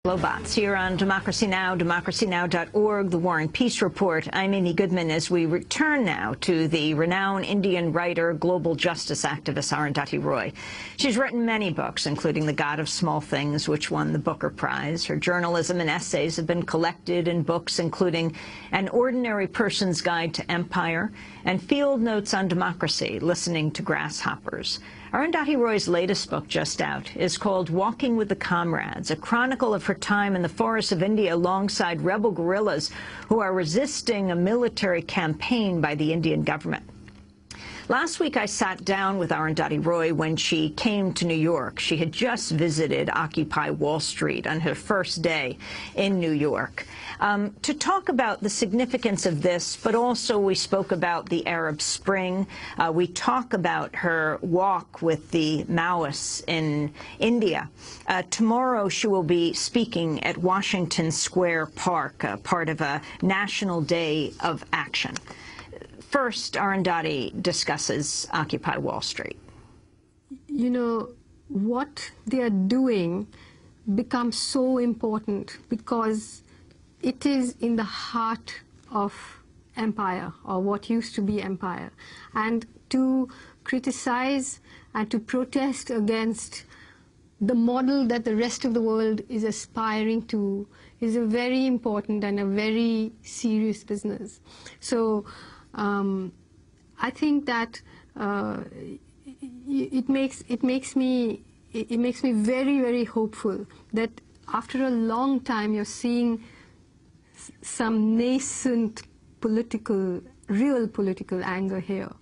Lobots here on Democracy Now!, democracynow.org, The War and Peace Report. I'm Amy Goodman as we return now to the renowned Indian writer, global justice activist Arundhati Roy. She's written many books, including The God of Small Things, which won the Booker Prize. Her journalism and essays have been collected in books including An Ordinary Person's Guide to Empire and Field Notes on Democracy, Listening to Grasshoppers. Arundhati Roy's latest book, just out, is called Walking with the Comrades, a chronicle of her time in the forests of India alongside rebel guerrillas who are resisting a military campaign by the Indian government. Last week, I sat down with Arundhati Roy when she came to New York. She had just visited Occupy Wall Street on her first day in New York to talk about the significance of this, but also we spoke about the Arab Spring. We talk about her walk with the Maoists in India. Tomorrow, she will be speaking at Washington Square Park, part of a National Day of Action. First, Arundhati discusses Occupy Wall Street. You know, what they are doing becomes so important because it is in the heart of empire, or what used to be empire. And to criticize and to protest against the model that the rest of the world is aspiring to is a very important and a very serious business. So I think that it makes me very, very hopeful that after a long time you're seeing some nascent real political anger here.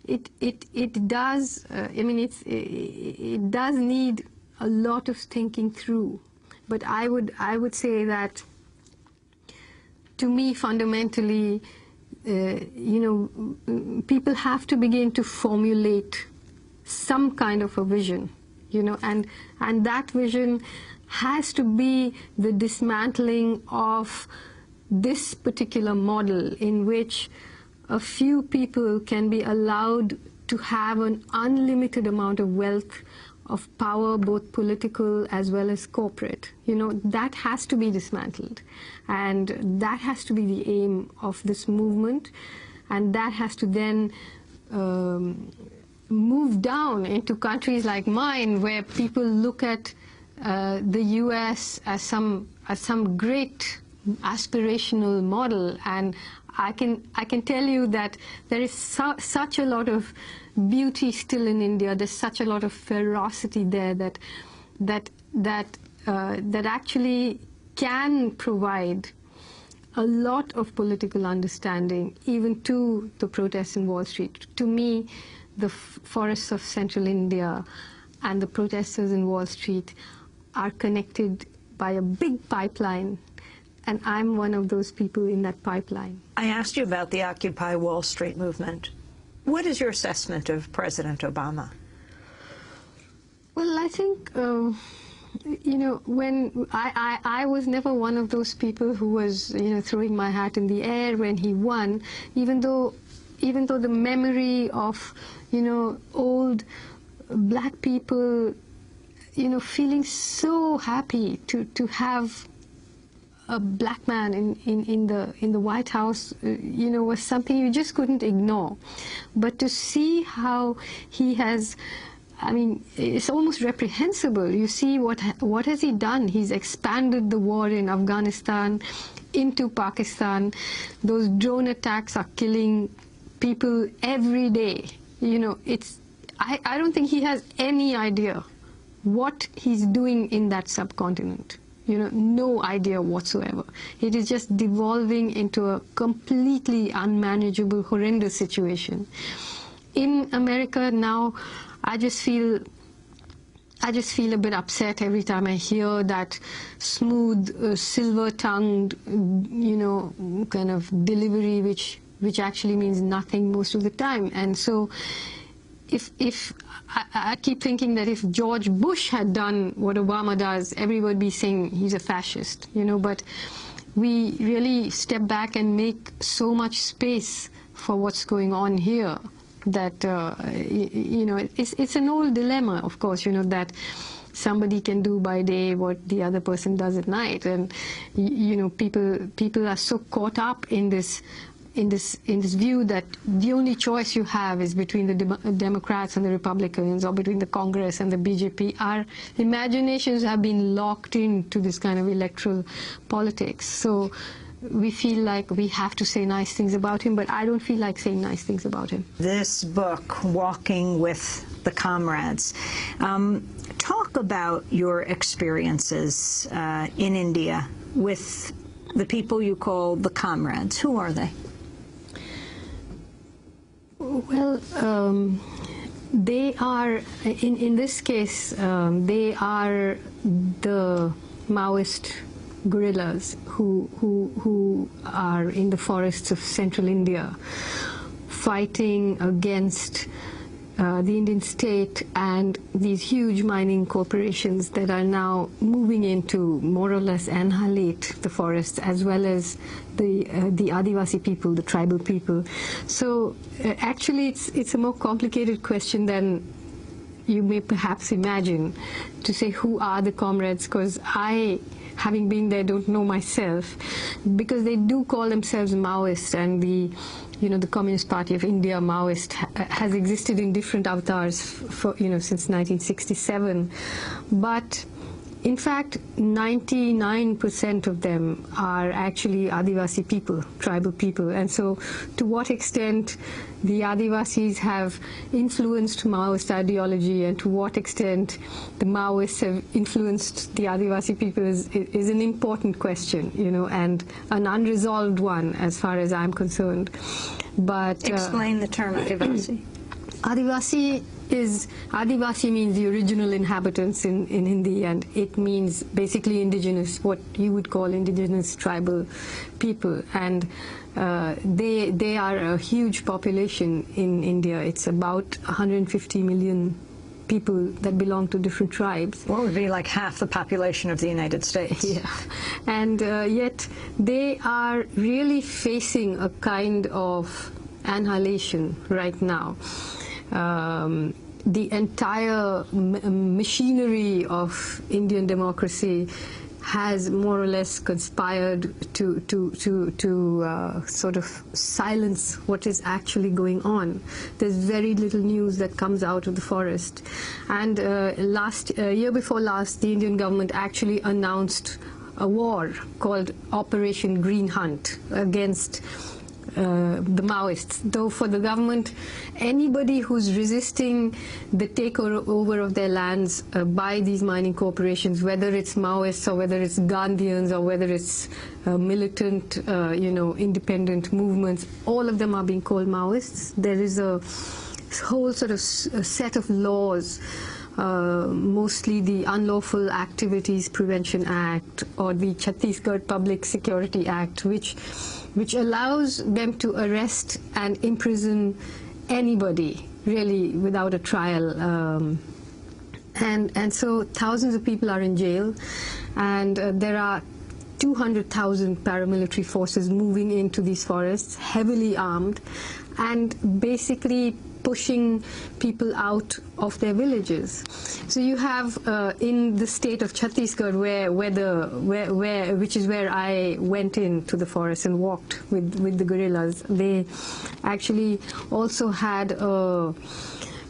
It does. I mean, it does need a lot of thinking through. But I would say that, to me, fundamentally, you know, people have to begin to formulate some kind of a vision, you know, and that vision has to be the dismantling of this particular model in which a few people can be allowed to have an unlimited amount of wealth, of power, both political as well as corporate. You know, that has to be dismantled. And that has to be the aim of this movement. And that has to then move down into countries like mine, where people look at the US as some great aspirational model. And I can tell you that there is such a lot of beauty still in India. There's such a lot of ferocity there that actually can provide a lot of political understanding, even to the protests in Wall Street. To me, the forests of central India and the protesters in Wall Street are connected by a big pipeline. And I'm one of those people in that pipeline. I asked you about the Occupy Wall Street movement. What is your assessment of President Obama? Well, I think, you know, when I was never one of those people who was, you know, throwing my hat in the air when he won, even though the memory of, you know, old black people, you know, feeling so happy to have a black man in the White House, you know, was something you just couldn't ignore. But to see how he has, I mean, it's almost reprehensible. You see what has he done? He's expanded the war in Afghanistan into Pakistan. Those drone attacks are killing people every day. You know, I don't think he has any idea what he's doing in that subcontinent. You know, no idea whatsoever. It is just devolving into a completely unmanageable, horrendous situation. In America now, I just feel a bit upset every time I hear that smooth, silver-tongued, you know, kind of delivery, which actually means nothing most of the time. And so, if I keep thinking that if George Bush had done what Obama does, everybody would be saying he's a fascist, you know, but we really step back and make so much space for what's going on here that, you know, it's an old dilemma, of course, you know, that somebody can do by day what the other person does at night. And you know, people are so caught up in this view that the only choice you have is between the Democrats and the Republicans, or between the Congress and the BJP. Our imaginations have been locked into this kind of electoral politics. So we feel like we have to say nice things about him, but I don't feel like saying nice things about him. This book, Walking with the Comrades, talk about your experiences in India with the people you call the comrades. Who are they? Well, they are, in this case, they are the Maoist guerrillas who are in the forests of central India, fighting against the Indian state and these huge mining corporations that are now moving in to more or less annihilate the forests, as well as the Adivasi people, the tribal people. So actually it's a more complicated question than you may perhaps imagine, to say who are the comrades, because I, having been there, don't know myself, because they do call themselves Maoist, and the Communist Party of India, Maoist, has existed in different avatars for, since 1967. But in fact, 99% of them are actually Adivasi people, tribal people. And so to what extent the Adivasis have influenced Maoist ideology, and to what extent the Maoists have influenced the Adivasi people is an important question, and an unresolved one as far as I'm concerned. But explain the term Adivasi. Adivasi means the original inhabitants in Hindi, and it means basically indigenous, what you would call indigenous tribal people. And they are a huge population in India. It's about 150 million people that belong to different tribes. Well, it would be like half the population of the United States. Yeah, and yet they are really facing a kind of annihilation right now. The entire machinery of Indian democracy has more or less conspired to sort of silence what is actually going on. There's very little news that comes out of the forest. And year before last, the Indian government actually announced a war called Operation Green Hunt against the Maoists. Though for the government, anybody who's resisting the takeover of their lands by these mining corporations, whether it's Maoists or whether it's Gandhians or whether it's militant, independent movements, all of them are being called Maoists. There is a whole sort of set of laws, mostly the Unlawful Activities Prevention Act or the Chhattisgarh Public Security Act, which allows them to arrest and imprison anybody, really, without a trial. And so thousands of people are in jail, and there are 200,000 paramilitary forces moving into these forests, heavily armed, and basically pushing people out of their villages. So you have in the state of Chhattisgarh, which is where I went into the forest and walked with the guerrillas, they actually also had a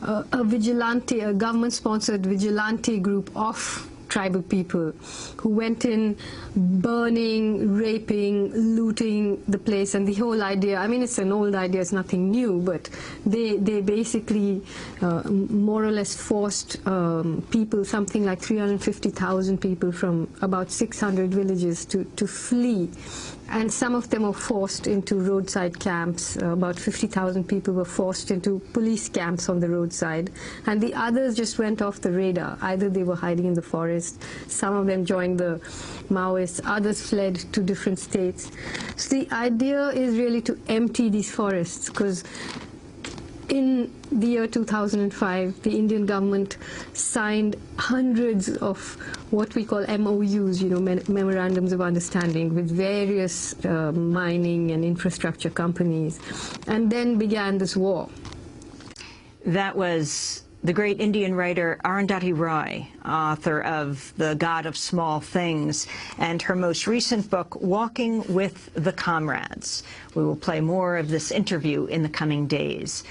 government-sponsored vigilante group of tribal people who went in burning, raping, looting the place. And the whole idea, I mean, it's an old idea, it's nothing new, but they basically more or less forced people, something like 350,000 people from about 600 villages to flee. And some of them were forced into roadside camps. About 50,000 people were forced into police camps on the roadside. And the others just went off the radar. Either they were hiding in the forest, some of them joined the Maoists, others fled to different states. So the idea is really to empty these forests, because in the year 2005, the Indian government signed hundreds of what we call MOUs, memorandums of understanding, with various mining and infrastructure companies, and then began this war. That was The great Indian writer Arundhati Roy, author of The God of Small Things, and her most recent book, Walking with the Comrades. We will play more of this interview in the coming days.